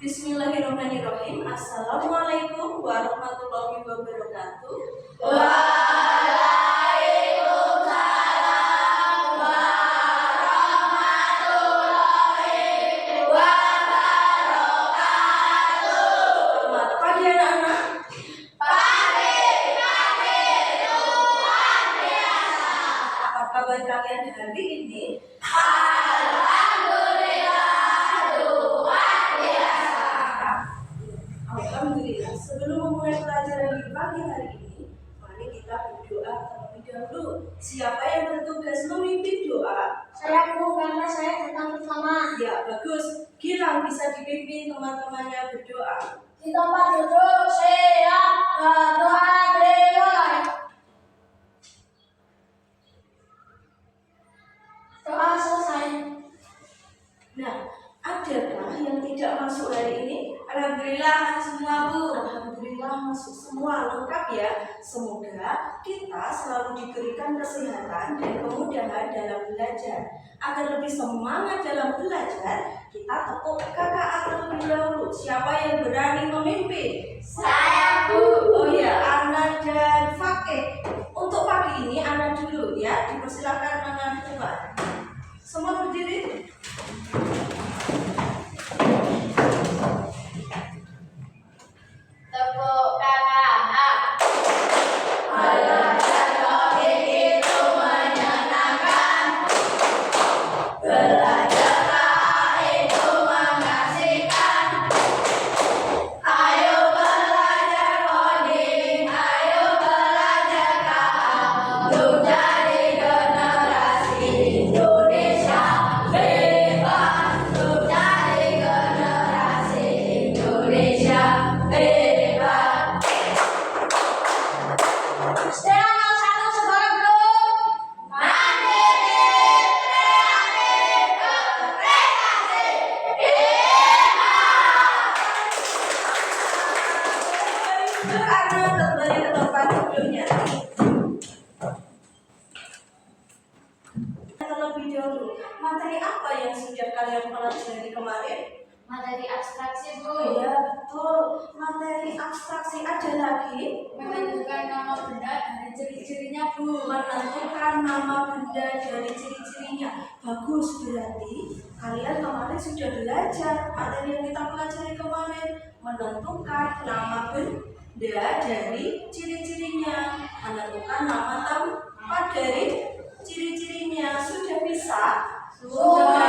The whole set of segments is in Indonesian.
Bismillahirrahmanirrahim. Assalamualaikum warahmatullahi wabarakatuh. Waalaikumsalam warahmatullahi wabarakatuh. Selamat pagi anak-anak. Pagi luar biasa. Apa kabar kalian hari ini? Alhamdulillah. Sebelum memulai pelajaran di pagi hari ini, mari kita berdoa terlebih dahulu. Siapa yang bertugas memimpin doa? Saya Bu, karena saya datang pertama. Ya, bagus. Gilang bisa dipimpin teman-temannya berdoa. Di tempat duduk siap berdoa dimulai. Doa selesai. Nah, adakah yang tidak masuk hari ini? Alhamdulillah semua Bu. Alhamdulillah masuk semua, lengkap ya. Semoga kita selalu diberikan kesehatan dan kemudahan dalam belajar. Agar lebih semangat dalam belajar, kita tepuk kakak terlebih dahulu. Siapa yang berani memimpin? Saya Bu. Oh ya, Ana dan Fakih. Untuk pagi ini Ana dulu ya. Dipersilakan Ana coba. Semua berdiri. Tepuk tangan. Belajar topik itu menyenangkan. Belajar itu mengasihkan. Ayo belajar coding, ayo belajar KA untuk jadi generasi Indonesia bebas, untuk jadi generasi Indonesia bebas. Stella 01 sekolah belum? Mandiri, kreatif, berprestasi, Ana kembali ke tempat duduknya. Terlebih dahulu, materi apa yang sudah kalian pelajari kemarin? materi abstraksi Bu. Ya betul, materi abstraksi ada lagi. Menentukan nama benda dari ciri-cirinya Bu. Menentukan nama benda dari ciri-cirinya. Bagus, berarti kalian kemarin sudah belajar materi yang kita pelajari kemarin. Menentukan nama benda dari ciri-cirinya. Menentukan nama tempat dari ciri-cirinya. Sudah bisa? Oke,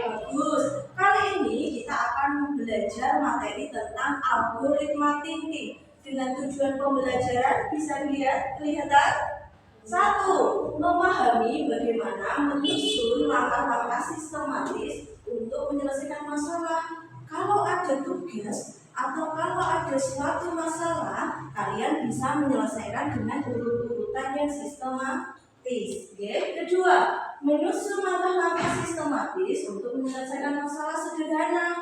bagus. Kali ini kita akan belajar materi tentang algoritma thinking. Dengan tujuan pembelajaran bisa kelihatan. 1. Memahami bagaimana menyusun langkah-langkah sistematis untuk menyelesaikan masalah. Kalau ada tugas atau kalau ada suatu masalah, kalian bisa menyelesaikan dengan urut-urutan yang sistematis. Kedua, menyusun langkah-langkah sistematis untuk menyelesaikan masalah sederhana.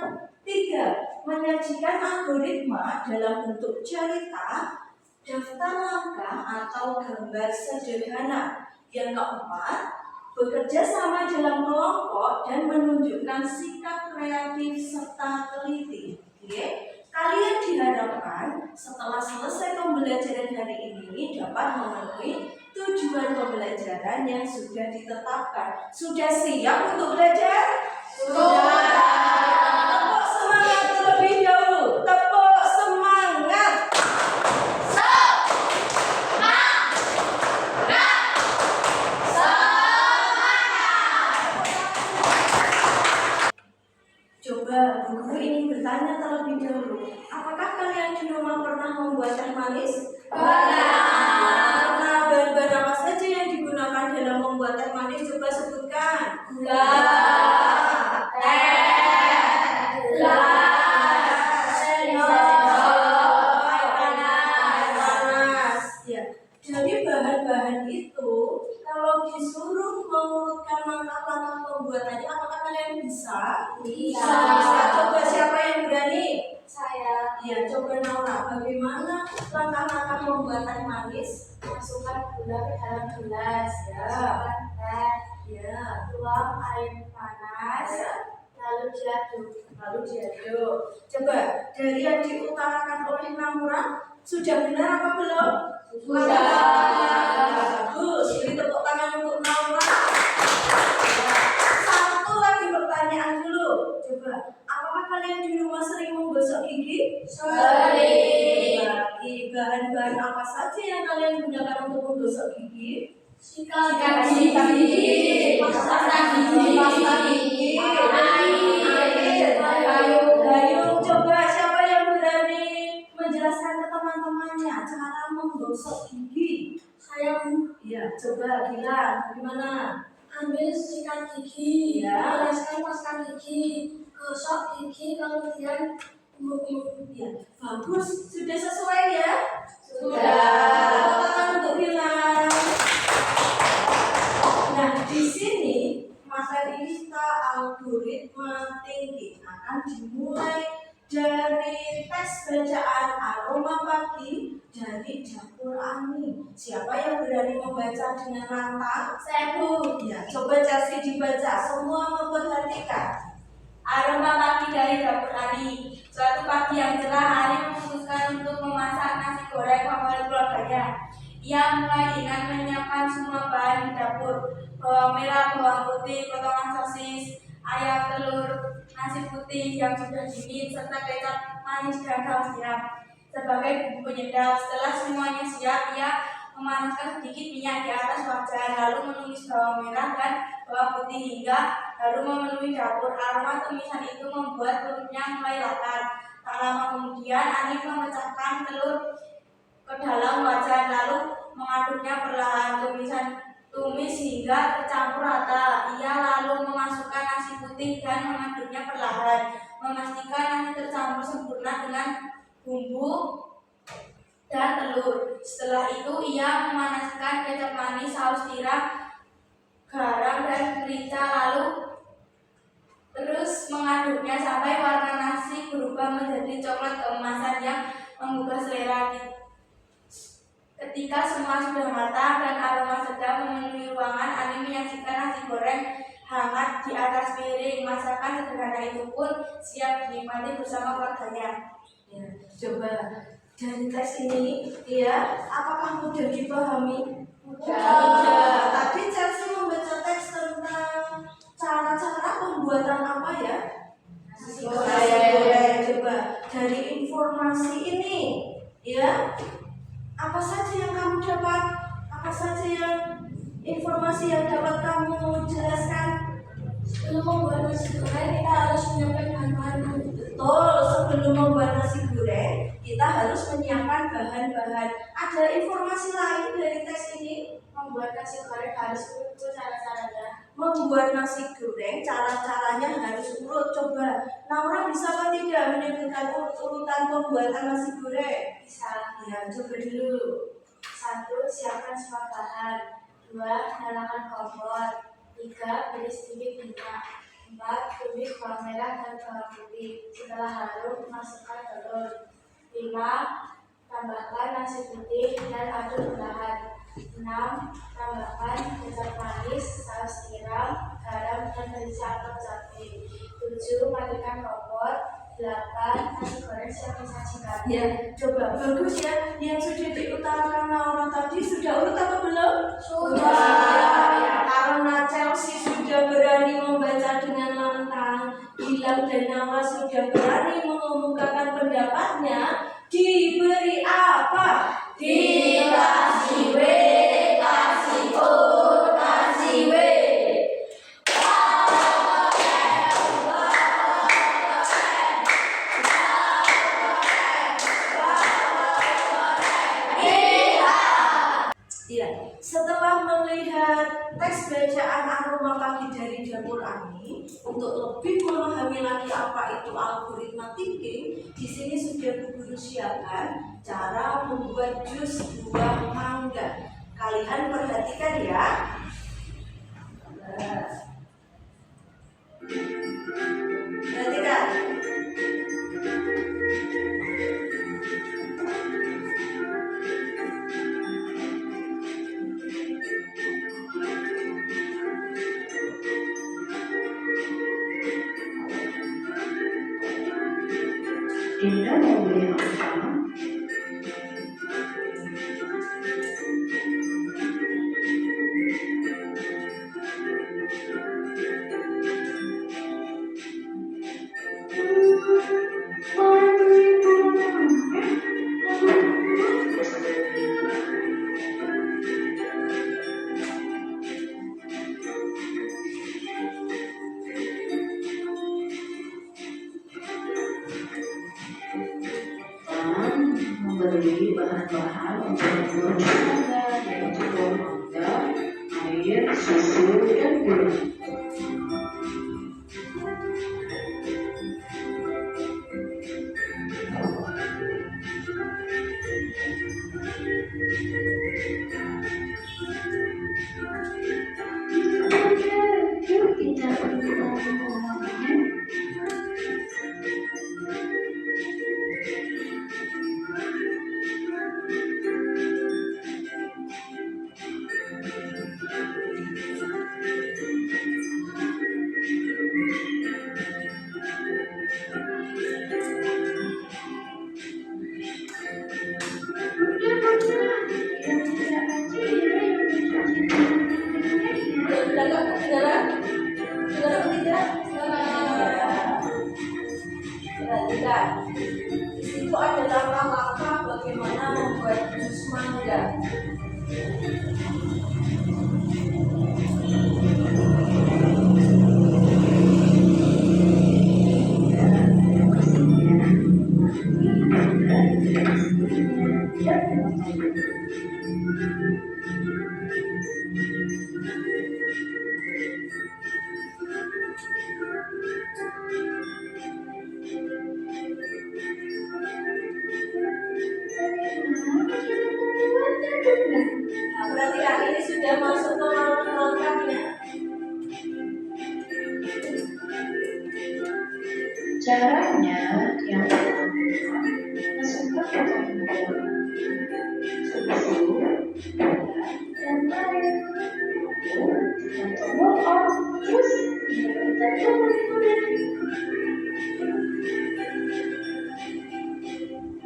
3. Menyajikan algoritma dalam bentuk cerita, daftar langkah atau gambar sederhana. Yang keempat, bekerja sama dalam kelompok dan menunjukkan sikap kreatif serta teliti. Kalian diharapkan setelah selesai pembelajaran hari ini dapat memenuhi tujuan pembelajaran yang sudah ditetapkan. Sudah siap untuk belajar? Sudah. Tepuk semangat terlebih dahulu. Tepuk semangat. Coba Bu Guru ingin bertanya terlebih dahulu. Apakah kalian di rumah pernah membuat teh manis? Pernah. Nah, bahan-bahan apa saja yang digunakan dalam membuat teh manis? Coba sebutkan. Gula, teh, gelas, sendok, air panas. Ya. Dari bahan-bahan itu, kalau disuruh mengurutkan langkah-langkah pembuatannya, apakah kalian bisa? Bisa. Coba siapa yang berani? Saya. Ya, coba Naura. Bagaimana langkah-langkah membuat teh manis? Masukkan gula ke dalam gelas. Ya. Masukkan teh. Ya. Tuang air panas. Ya. Lalu diaduk. lalu diaduk. Coba dari yang diutarakan oleh Namura sudah benar apa belum? Sudah. Bagus. Beri tepuk tangan untuk Namura. Satu lagi pertanyaan dulu. Coba, apakah kalian di rumah sering menggosok gigi? Sering. Lagi bahan-bahan apa saja yang kalian gunakan untuk menggosok gigi? Sikat gigi, pasta gigi, air, Gayung. Coba siapa yang berani menjelaskan ke teman-temannya cara menggosok gigi? Saya Ya, coba bilang bagaimana? ambil sikat gigi, Ya. oleskan pasta gigi, gosok gigi, kemudian Ya, bagus. Sudah sesuai ya? Sudah. Tepuk tangan untuk bilang. Nah, di sini materi kita algoritma tinggi akan dimulai dari tes bacaan aroma pagi dari dapur Ani. Siapa yang berani membaca dengan lantang? Sebu. Ya, coba Chelsea dibaca. Semua memperhatikan. Aroma pagi dari dapur Ani. Suatu pagi yang cerah, Ani memutuskan untuk memasak nasi goreng favorit keluarganya. Ia mulai dengan menyiapkan semua bahan di dapur: bawang merah, bawang putih, potongan sosis, ayam, telur, nasi putih yang sudah dingin, serta kecap manis dan saus tiram sebagai bumbu penyedap. Setelah semuanya siap, ia memanaskan sedikit minyak di atas wajan, lalu menumis bawang merah dan bawang putih hingga harum memenuhi dapur. Aroma tumisan itu membuat perutnya mulai lapar. Tak lama kemudian, Ani memecahkan telur ke dalam wajan, lalu mengaduknya perlahan. Tumis hingga tercampur rata. Ia lalu memasukkan nasi putih dan mengaduknya perlahan, memastikan nasi tercampur sempurna dengan bumbu dan telur. Setelah itu ia memanaskan kecap manis, saus tiram, garam dan merica, lalu terus mengaduknya sampai warna nasi berubah menjadi coklat keemasan yang menggugah selera. Ketika semua sudah matang dan aroma sedang memenuhi ruangan, Ani menyaksikan nasi goreng hangat di atas piring. Masakan sederhana itu pun siap dinikmati bersama keluarganya. Ya, coba dari tes ini, ya, apakah mudah dipahami? Mudah. Tadi Chelsea membaca teks tentang cara-cara pembuatan apa ya? Nasi goreng. Coba dari informasi ini, ya, apa saja yang kamu dapat? Apa saja yang informasi yang dapat kamu jelaskan? Sebelum membuat nasi goreng, kita harus menyiapkan bahan-bahan. Betul, sebelum membuat nasi goreng, kita harus menyiapkan bahan-bahan. Ada informasi lain dari tes ini? Membuat nasi goreng harus urut cara-caranya. Membuat nasi goreng, cara-caranya harus urut. Coba, Naura bisa apa tidak menyebutkan urut-urutan pembuatan nasi goreng? Bisa. Ya, coba dulu. 1. Siapkan semua bahan. 2. Nyalakan kompor. 3. Beri sedikit minyak. 4. Tumis bawang merah dan bawang putih. Setelah harum, masukkan telur. 5. Tambahkan nasi putih dan aduk perlahan. 6. Tambahkan kecap manis, saus tiram, garam, dan merica atau cabai. 7. Matikan kompor. 8. Nasi goreng siap disajikan. Ya, coba bagus ya. Yang sudah diutarakan Naura tadi sudah urut atau belum? Sudah. Karena Chelsea sudah berani membaca dengan lantang, Gilang dan Naura sudah berani mengemukakan pendapatnya. Diberi apa? Dikasih W, kasih O, kasih W. Iya, setelah melihat teks bacaan aroma pagi dari dapur Ani, untuk lebih memahami lagi apa itu algoritma thinking, di sini sudah Bu Guru siapkan cara membuat jus buah mangga. Kalian perhatikan ya. Perhatikan. Dinda mau beli apa? Membeli bahan-bahan untuk membuat cemilan yaitu buah mangga, air, susu, dan gula. Yuk kita berbincang. Di situ ada langkah-langkah bagaimana membuat jus mangga. Nah, perhatikan ini sudah masuk ke langkah-langkahnya. Caranya yang pertama, masukkan potongan buah, susu, gula, dan air. Dengan tombol on, terus kita tunggu.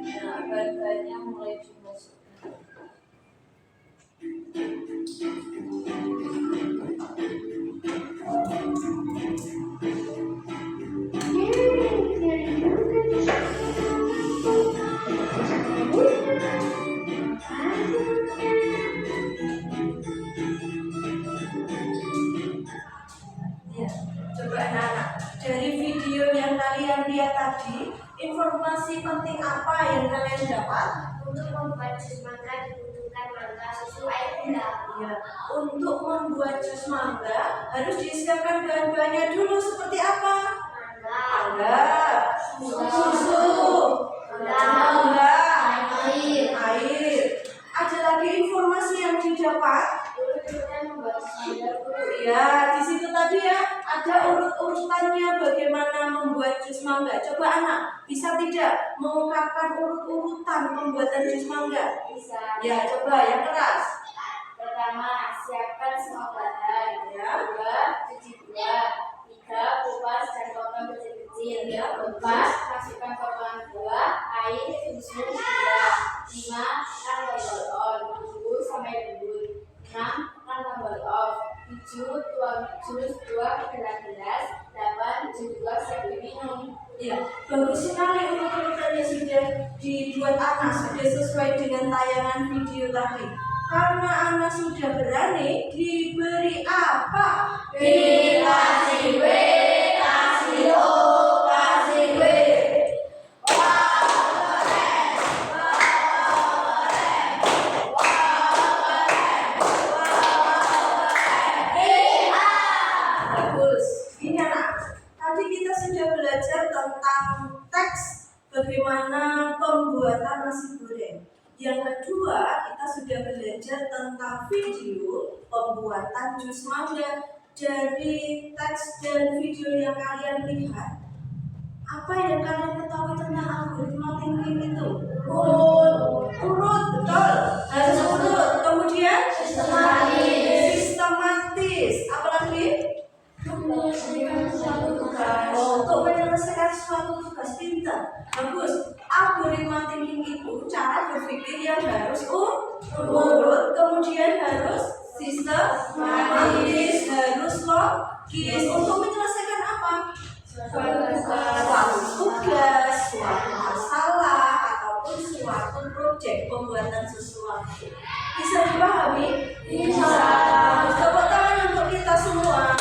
Nah, bahan-bahannya mulai dimasukkan. Ya, coba anak-anak, dari video yang kalian lihat tadi, informasi penting apa yang kalian dapat? Untuk membuat jus mangga dibutuhkan mangga, susu, air, gula. Ya, untuk membuat jus mangga harus disiapkan bahan-bahannya dulu seperti apa? Mangga, susu, gula, air. Ada lagi informasi yang didapat? Ya, di situ tadi ya ada urut-urutannya bagaimana membuat jus mangga. Coba anak bisa tidak mengungkapkan urut-urutan pembuatan jus mangga? Bisa. Ya, coba yang keras. Pertama, siapkan semua bahan. Ya. Dua, cuci buah. Tiga, kupas dan potong kecil-kecil. Ya. Empat, masukkan potongan buah, air, susu, gula. Lima, tekan tombol on. Tunggu sampai lembut. Enam, tekan tombol off. Tujuh, tuang jus, tuang ke dalam gelas. Delapan, jus buah siap diminum. Ya, bagus sekali urut-urutannya sudah dibuat Ana, sudah sesuai dengan tayangan video tadi. Karena Ana sudah berani, diberi apa? Kasih W, kasih O, kasih W. Bagus. Ini anak, tadi kita sudah belajar tentang teks bagaimana pembuatan nasi goreng. Yang kedua, kita sudah belajar tentang video pembuatan jus mangga. Dari teks dan video yang kalian lihat, apa yang kalian ketahui tentang algoritma thinking itu? Urut, betul. Harus urut. Kemudian sistematis. Apalagi? Menyelesaikan suatu tugas. Untuk menyelesaikan suatu tugas. pintar. Bagus. Algoritma thinking itu cara berpikir yang harus urut, kemudian harus sistematis, harus logis untuk menyelesaikan apa? Suatu tugas, suatu masalah, ataupun suatu proyek pembuatan sesuatu. Bisa dipahami? Bisa. Tepuk tangan untuk kita semua.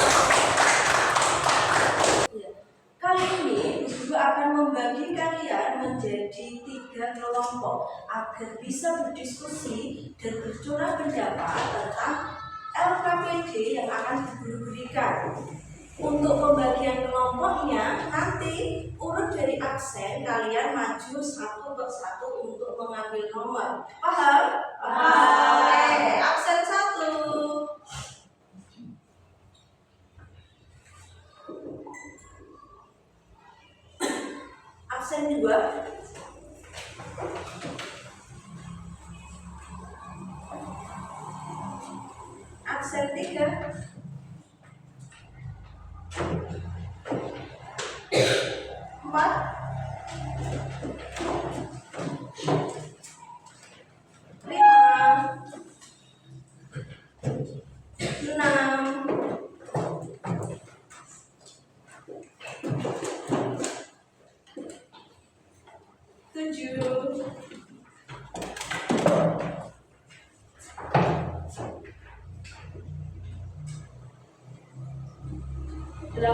Kali ini Guru akan membagi kalian menjadi 3 kelompok agar bisa berdiskusi dan bercurah pendapat tentang LKPD yang akan Guru berikan. Untuk pembagian kelompoknya, nanti urut dari absen kalian maju satu persatu untuk mengambil nomor. Paham? Paham. Oke, absen 1. Absen 2. Absen 3. 4. 5. 6. 7. 8.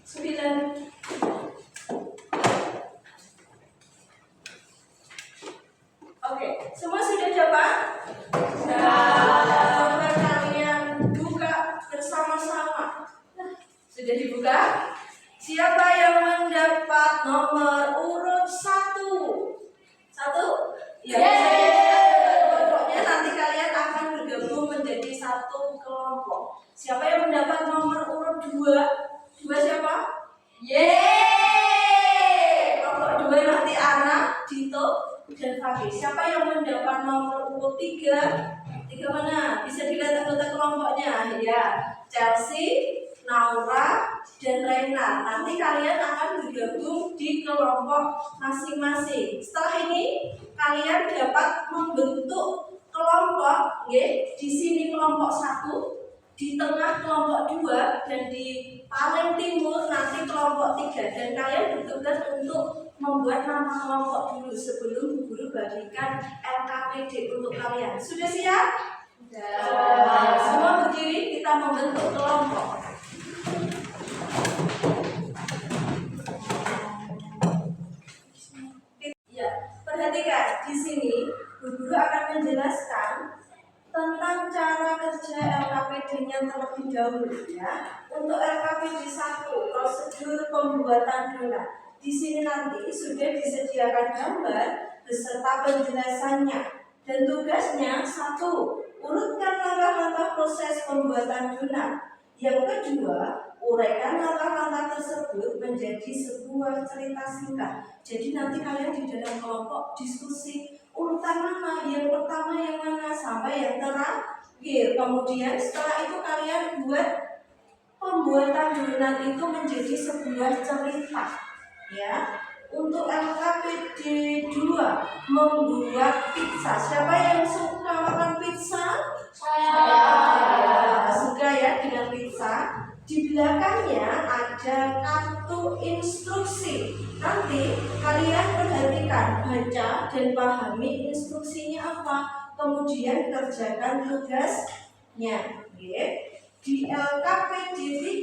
9. Oke, semua sudah jawab? Coba kalian buka bersama-sama. Sudah dibuka? Siapa yang mendapat nomor urut 1? 1? Ya. Pokoknya nanti kalian akan bergabung menjadi satu kelompok. Siapa yang mendapat nomor urut 2? 2 siapa? Yeay! Kelompok 2 nanti Ana, Dito, dan Fagi. Siapa yang mendapat nomor urut 3? 3 mana? Bisa dilihat anggota kelompoknya. Ya, Chelsea, Naura, dan Reina. Nanti kalian akan bergabung di kelompok masing-masing. Setelah ini kalian dapat membentuk kelompok, ya. Di sini kelompok 1, di tengah kelompok 2, dan di paling timur nanti kelompok 3. Dan kalian bertugas untuk membuat nama kelompok dulu sebelum guru bagikan LKPD untuk kalian. Sudah siap? Sudah. Semua berdiri, kita membentuk kelompok. Ya, perhatikan di sini guru akan menjelaskan tentang cara kerja LKPD-nya terlebih dahulu, ya. Untuk LKPD 1, prosedur pembuatan donat. Di sini nanti sudah disediakan gambar beserta penjelasannya. Dan tugasnya 1, urutkan langkah-langkah proses pembuatan donat. Yang kedua, uraikan langkah-langkah tersebut menjadi sebuah cerita singkat. Jadi nanti kalian di dalam kelompok diskusi urutan mana, yang pertama yang mana, sampai yang terakhir. Kemudian setelah itu kalian buat pembuatan donat itu menjadi sebuah cerita, ya. Untuk LKPD 2, membuat pizza. Siapa yang suka makan pizza? Saya. Suka ya dengan pizza. Di belakangnya ada kartu instruksi. Nanti kalian perhatikan, baca dan pahami instruksinya apa. Kemudian kerjakan tugasnya. Di LKPD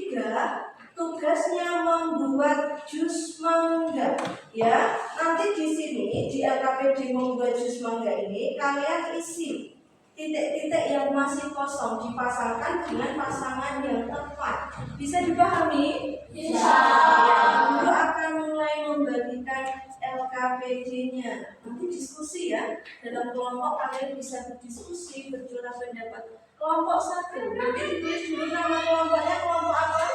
3, tugasnya membuat jus mangga, ya. Nanti di sini di LKPD membuat jus mangga ini kalian isi titik-titik yang masih kosong, dipasangkan dengan pasangan yang tepat. Bisa dipahami? Bisa. Ya, guru akan mulai membagikan LKPD-nya. Nanti diskusi ya. Dalam kelompok kalian bisa berdiskusi, bercurah pendapat. Kelompok 1, nanti ditulis dulu nama kelompoknya, kelompok apa?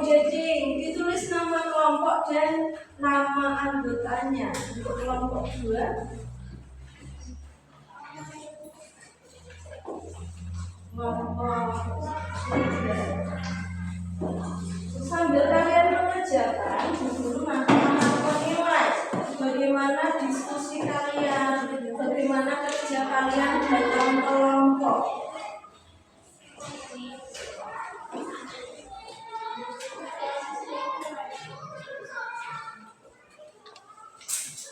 Jadi ditulis nama kelompok dan nama anggotanya. Untuk kelompok 2, kelompok sambil kalian mengerjakan, guru nanti akan menilai bagaimana diskusi kalian, bagaimana kerja kalian dalam kelompok.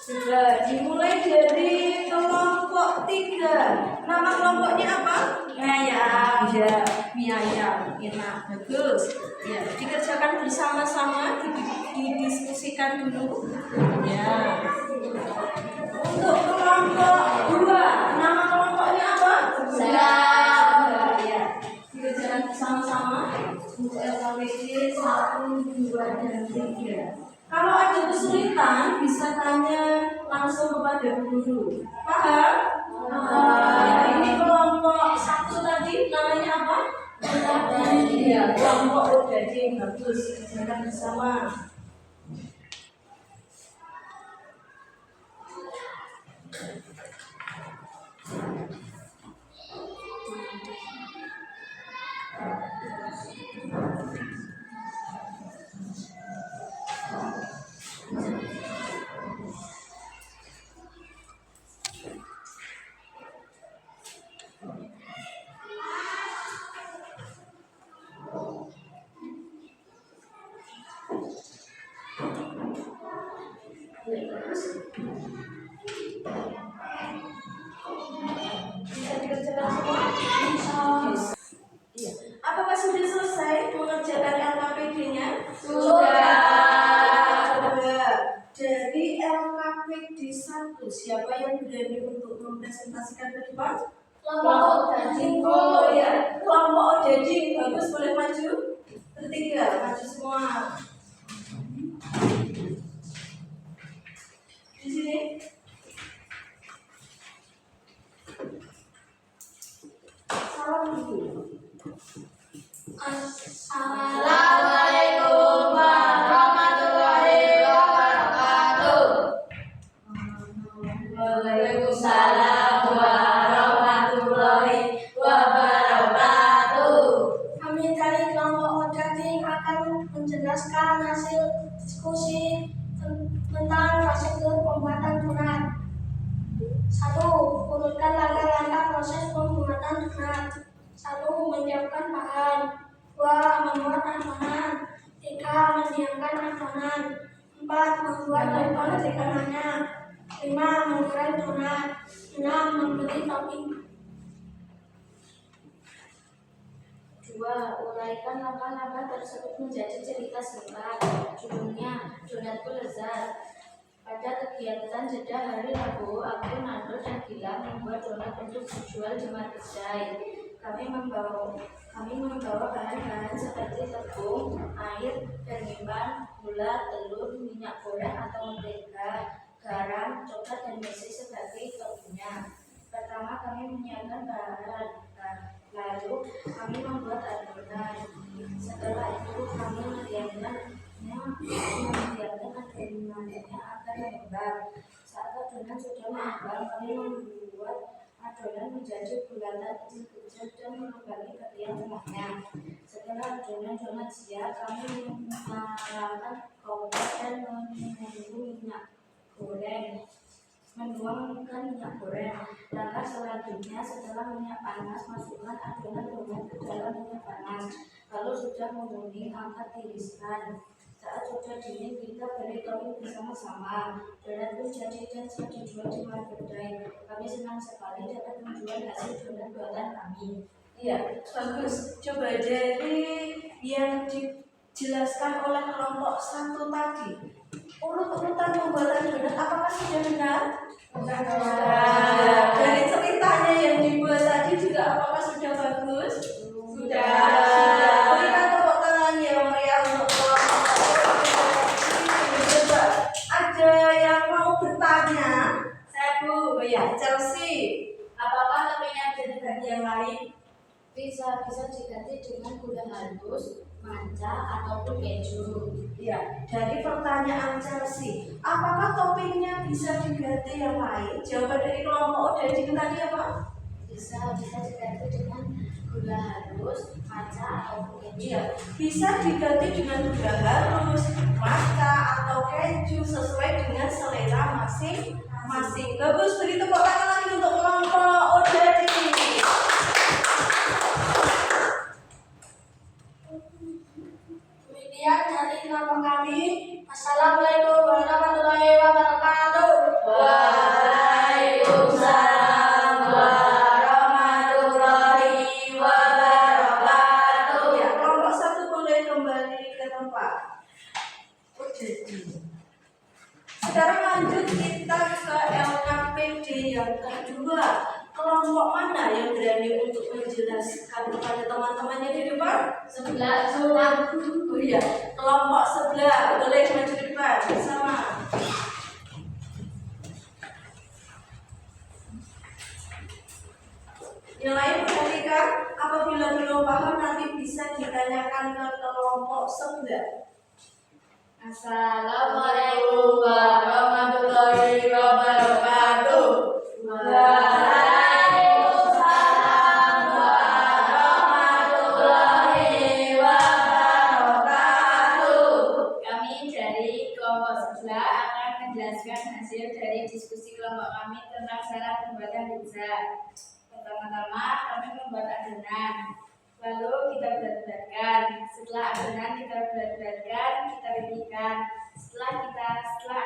Sudah dimulai dari kelompok 3. Nama kelompoknya apa? Ayam. Ya, mie ayam. Enak, bagus. Ya, dikerjakan bersama-sama, didiskusikan dulu. Ya. Untuk kelompok 2, nama kelompoknya apa? Selam. Ya, dikerjakan bersama-sama. Untuk LKPD 1, 2, dan 3. Kalau ada kesulitan, bisa tanya langsung kepada guru. Paham? Ya, ini kelompok 1 tadi namanya apa? Iya, kelompok Udading. Bagus, kerjakan bersama. Bisa dikerjakan semua? Iya. Apakah sudah selesai mengerjakan LKPD-nya? Sudah. Dari LKPD 1, siapa yang berani untuk mempresentasikan ke depan? Kelompok Udading. Oh ya, kelompok Udading. Bagus, boleh maju. Bertiga, maju semua. Di sini. Salam dulu. Assalamualaikum warahmatullahi wabarakatuh. Waalaikumsalam warahmatullahi wabarakatuh. Kami dari kelompok Udading akan menjelaskan hasil diskusi tentang prosedur pembuatan donat. 1. Urutkan langkah-langkah proses pembuatan donat. 1. Menyiapkan bahan. 2. Membuat adonan. 3. Mendiamkan adonan. 4. Membuat lembar tekanannya. 5. Menggoreng donat. 6. Memberi topping. 2. Uraikan langkah-langkah tersebut menjadi cerita singkat. Judulnya Donatku Lezat. Pada kegiatan jeda hari Rabu, aku, Nando, dan Gilang membuat donat untuk dijual di Marketday. Kami membawa bahan-bahan seperti tepung, air, daging, gula, telur, minyak goreng atau mentega, garam, coklat, dan besi sebagai toppingnya. Pertama kami menyiapkan bahan, lalu kami membuat adonan. Setelah itu kami mendiamkan adonannya agar mengembang. Saat adonan sudah mengembang, kami membuat adonan menjadi bulatan kecil-kecil dan melubangi bagian tengahnya. Setelah adonan donat siap, kami menyalakan kompor dan menuangkan minyak goreng. Langkah selanjutnya, setelah minyak panas, masukkan adonan donat ke dalam minyak panas. Kalau sudah menguning, angkat tiriskan. Saat sudah dingin, kita beri topping bersama-sama. Donat pun jadi dan siap dijual di Marketday. Kami senang sekali dapat menjual hasil donat buatan kami. Iya, bagus. Coba dari yang dijelaskan oleh kelompok 1 tadi, urut-urutan pembuatan donat apakah sudah benar? Sudah. Dari ceritanya yang dibuat tadi juga apakah sudah bagus? Sudah. Berikan tepuk tangan yang meriah untuk kelompok. Coba, ada yang mau bertanya? Saya Bu, Ya, Chelsea. apakah toppingnya bisa diganti yang lain? Bisa diganti dengan gula halus, manca, ataupun keju. Ya, dari pertanyaan Chelsea, apakah toppingnya bisa diganti yang lain? Jawaban dari kelompok Udading tadi apa? Bisa diganti dengan gula halus, matcha ataupun keju. Iya, bisa diganti dengan gula halus, matcha atau keju sesuai dengan selera masing-masing. Bagus, beri tepuk tangan lagi untuk kelompok ODD. Kemudian dari kelompok kami, Assalamualaikum warahmatullahi wabarakatuh. Waalaikumsalam warahmatullahi wabarakatuh. Ya, kelompok satu boleh kembali ke tempat. ODD. Sekarang lanjut kita ke LKPD yang kedua. Kelompok mana yang berani untuk menjelaskan kepada teman-temannya di depan? Sebelah surat. Oh iya, kelompok sebelah boleh maju ke depan bersama. Yang lain perhatikan, apabila belum paham nanti bisa ditanyakan ke kelompok sebelah. Assalamualaikum warahmatullahi wabarakatuh. Waalaikumsalam warahmatullahi wabarakatuh. Kami dari kelompok sebelah akan menjelaskan hasil dari diskusi kelompok kami tentang cara pembuatan pizza. Pertama-tama kami membuat adonan, lalu kita bulat-bulatkan. Setelah adonan kita bulat-bulatkan, kita pipihkan. Setelah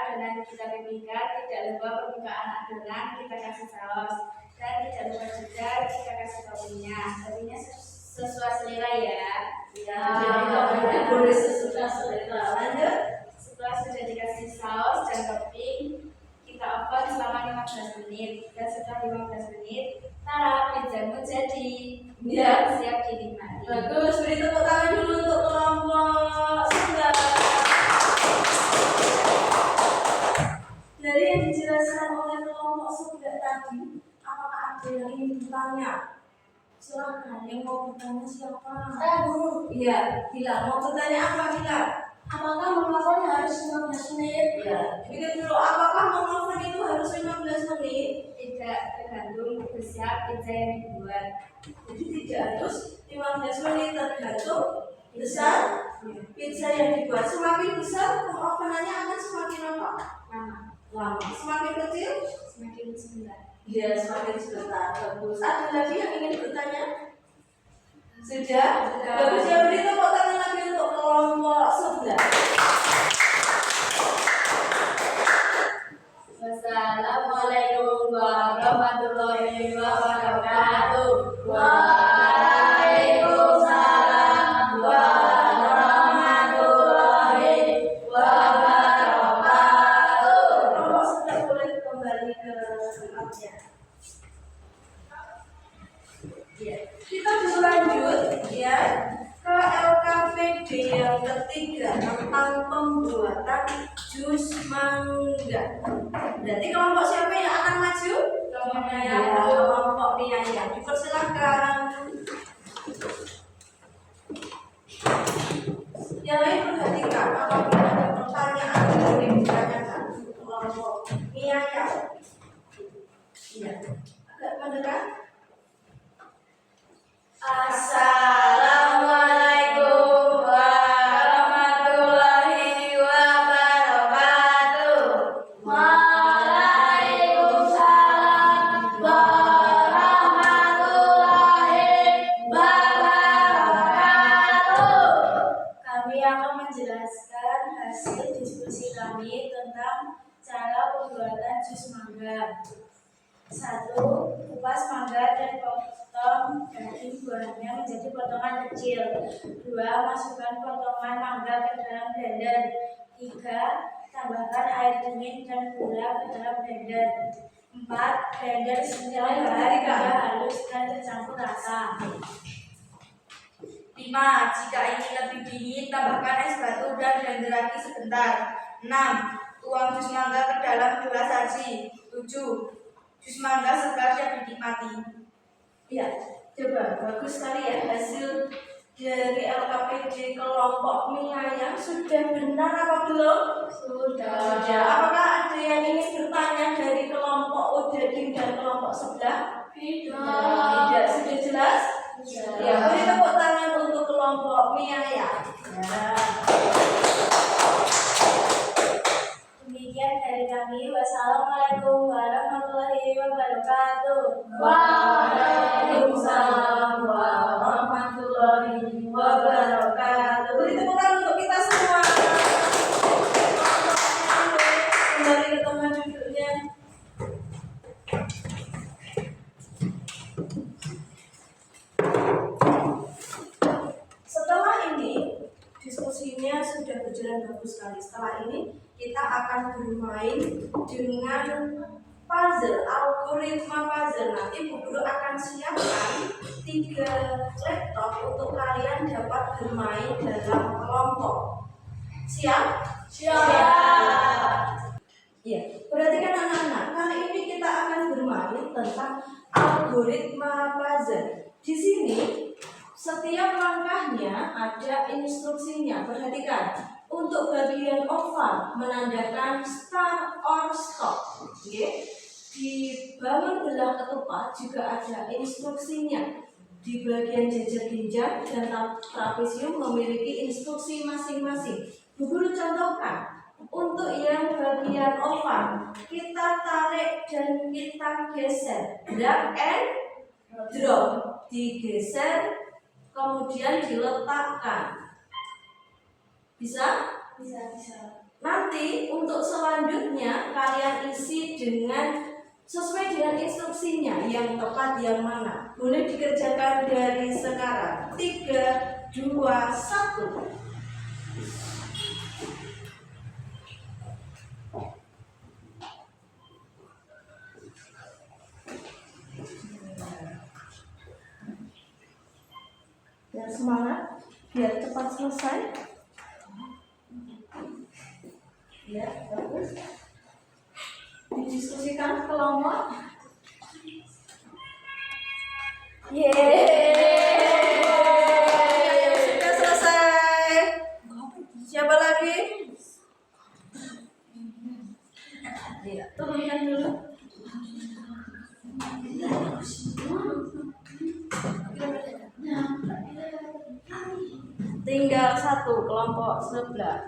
adonan kita pipihkan, tidak lupa permukaan adonan kita kasih saus, dan tidak lupa juga kita kasih toppingnya. Toppingnya sesuai selera ya. Boleh sesudah selera. Lanjut. Setelah sudah dikasih saus dan topping, kita oven selama 15 menit. Dan setelah 15 menit, tara, pizzamu jadi. Ya. Siap dinikmati. Bagus, beri tepuk tangan dulu untuk kelompok sebelah. Dari yang dijelaskan oleh kelompok sebelah tadi, apakah ada yang ingin bertanya? Silakan, yang mau bertanya siapa? Saya guru. Iya, Gila. Mau bertanya apa, Gila? Apakah menelpon harus 15 menit? Iya. Pikir dulu, apakah menelpon itu harus 15 menit? Tidak tergantung besar pizza yang dibuat. Jadi tidak harus 15 menit, tergantung besar pizza yang dibuat. Semakin besar, ovenannya akan semakin apa? Lama. Semakin kecil? Semakin sebentar. Iya, semakin sebentar. Bagus. Ada lagi yang ingin bertanya? Sudah? Bagus, ya, beri tepuk tangan lagi untuk kelompok sebelah. Wassalamualaikum warahmatullahi wabarakatuh. Waalaikumsalam warahmatullahi wabarakatuh. Kelompok sebelah boleh kembali ke tempatnya. Ya, kita berlanjut ya ke LKPD yang ketiga tentang pembuatan jus mangga. Berarti kelompok siapa yang akan maju? Kelompok Mia. Dipersilakan. Yang lain perhatikan apabila ada pertanyaan boleh ditanyakan kelompok Mia. Iya. Agak mendekat. Assalamualaikum warahmatullahi wabarakatuh. Waalaikumsalam warahmatullahi wabarakatuh. Kami akan menjelaskan hasil diskusi kami tentang cara pembuatan jus mangga. 1. Kupas mangga dan potong daging buahnya menjadi potongan kecil. 2. Masukkan potongan mangga ke dalam blender. 3. Tambahkan air dingin dan gula ke dalam blender. 4. Blender hingga halus dan tercampur rata. 5. Jika ingin lebih dingin, tambahkan es batu dan blender lagi sebentar. 6. Tuang jus mangga ke dalam gelas saji. 7. Jus mangga segar dan dinikmati. Ya, coba bagus sekali ya hasil dari LKPD kelompok Mia yang sudah benar apa belum? Sudah. Apakah ada yang ingin bertanya dari kelompok Udading dan kelompok sebelah? Tidak. Sudah jelas? Ya, beri tepuk tangan untuk kelompok Mia ya. Demikian dari kami. Wassalamualaikum warahmatullahi wabarakatuh. Waalaikumsalam warahmatullahi wabarakatuh. Beri tepuk tangan untuk kita semua. Kembali ke tempat duduknya. Setelah ini, diskusinya sudah berjalan bagus sekali. Setelah ini, kita akan bermain dengan puzzle, algoritma puzzle. Nanti Bu Guru akan siapkan 3 laptop untuk kalian dapat bermain dalam kelompok. Siap? Iya, perhatikan anak-anak. Kali ini kita akan bermain tentang algoritma puzzle. Di sini setiap langkahnya ada instruksinya. Perhatikan. Untuk bagian oval menandakan start or stop. Oke. Di bagian belah ketupat juga ada instruksinya. Di bagian jajar ginjal dan trapesium memiliki instruksi masing-masing. Bu Guru contohkan. Untuk yang bagian oval, kita tarik dan kita geser. Drag and drop. Digeser, kemudian diletakkan. Bisa? Nanti untuk selanjutnya kalian isi dengan sesuai dengan instruksinya, yang tepat yang mana. Boleh dikerjakan dari sekarang. 3, 2, 1. Dan semangat biar cepat selesai. Ya, bagus. Didiskusikan kelompok. Sudah selesai. Siapa lagi? Ya, turunkan dulu. Tinggal 1 kelompok sebelah.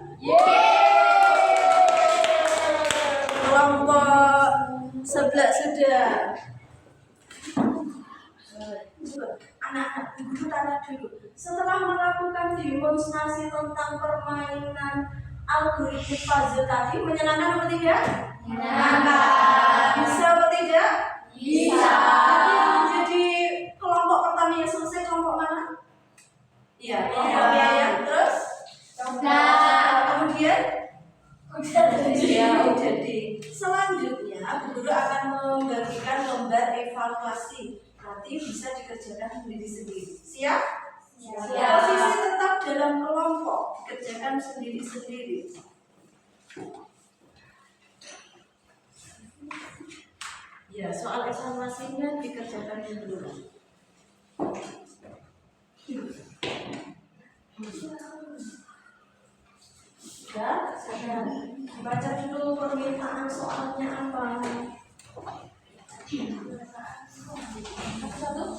Kelompok sebelah sudah. Anak-anak, Ibu tanya dulu. Setelah melakukan demonstrasi tentang permainan algoritma puzzle tadi, menyenangkan atau tidak? Menyenangkan. Bisa atau tidak? Bisa. Jadi kelompok pertama yang selesai kelompok mana? Iya, kelompoknya yang terus. Kemudian jadi selanjutnya Bu Guru akan membagikan lembar evaluasi. Nanti bisa dikerjakan sendiri-sendiri. Siap? Siap. Posisi tetap dalam kelompok, dikerjakan sendiri-sendiri. Ya, soal evaluasinya dikerjakan dulu. Ya, saya baca dulu permintaan soalnya apa. Satu.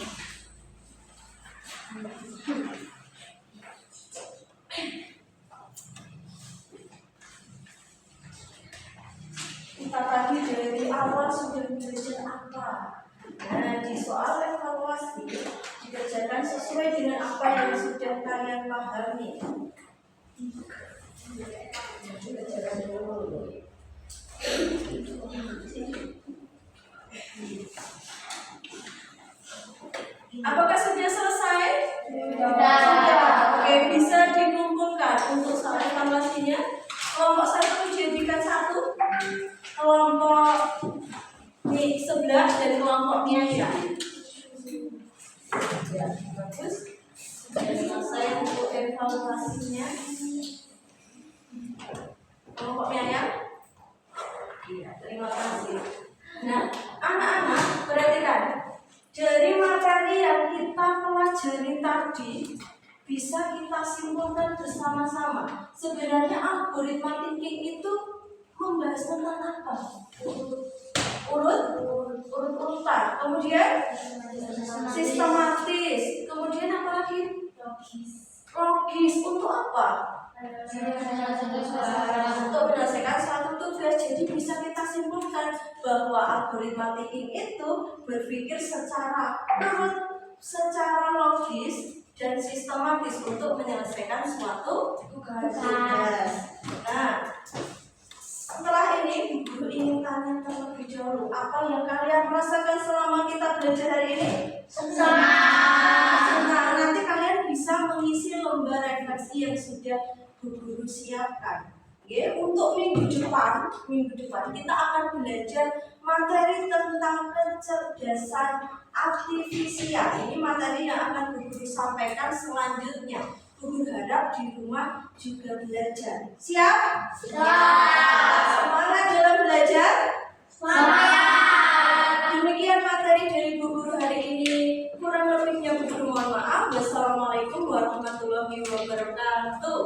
Kita tadi dari awal sudah belajar apa. Nah, di soal evaluasi dikerjakan sesuai dengan apa yang sudah kalian pahami. Kerjakan dulu. Apakah sudah selesai? Sudah. Oke, bisa dikumpulkan untuk soal evaluasinya. Kelompok 1 dijadikan 1, kelompok di sebelah dan kelompoknya ya. Ya, bagus. Sudah selesai untuk evaluasinya. Kelompoknya ya. Iya, terima kasih. Nah, anak-anak perhatikan. Dari materi yang kita pelajari tadi bisa kita simpulkan bersama-sama. Sebenarnya algoritma thinking itu membahas tentang apa? Urut-urutan, kemudian sistematis, kemudian apa lagi? Logis. Untuk apa? Untuk menyelesaikan suatu tugas. Jadi bisa kita simpulkan bahwa algoritma thinking itu berpikir secara urut, secara logis dan sistematis untuk menyelesaikan suatu tugas. Nah, setelah ini Guru ingin tanya terlebih dahulu, apa yang kalian rasakan selama kita belajar hari ini? Senang. Nanti kalian bisa mengisi lembar refleksi yang sudah Guru siapkan. Oke, untuk minggu depan kita akan belajar materi tentang kecerdasan artifisial. Ini materi yang akan Guru sampaikan selanjutnya. Guru harap di rumah juga belajar. Siap? Siap. Semangat dalam belajar? Semangat. Demikian materi dari Bu Guru hari ini. Kurang lebihnya Bu Guru mohon maaf. Wassalamualaikum warahmatullahi wabarakatuh.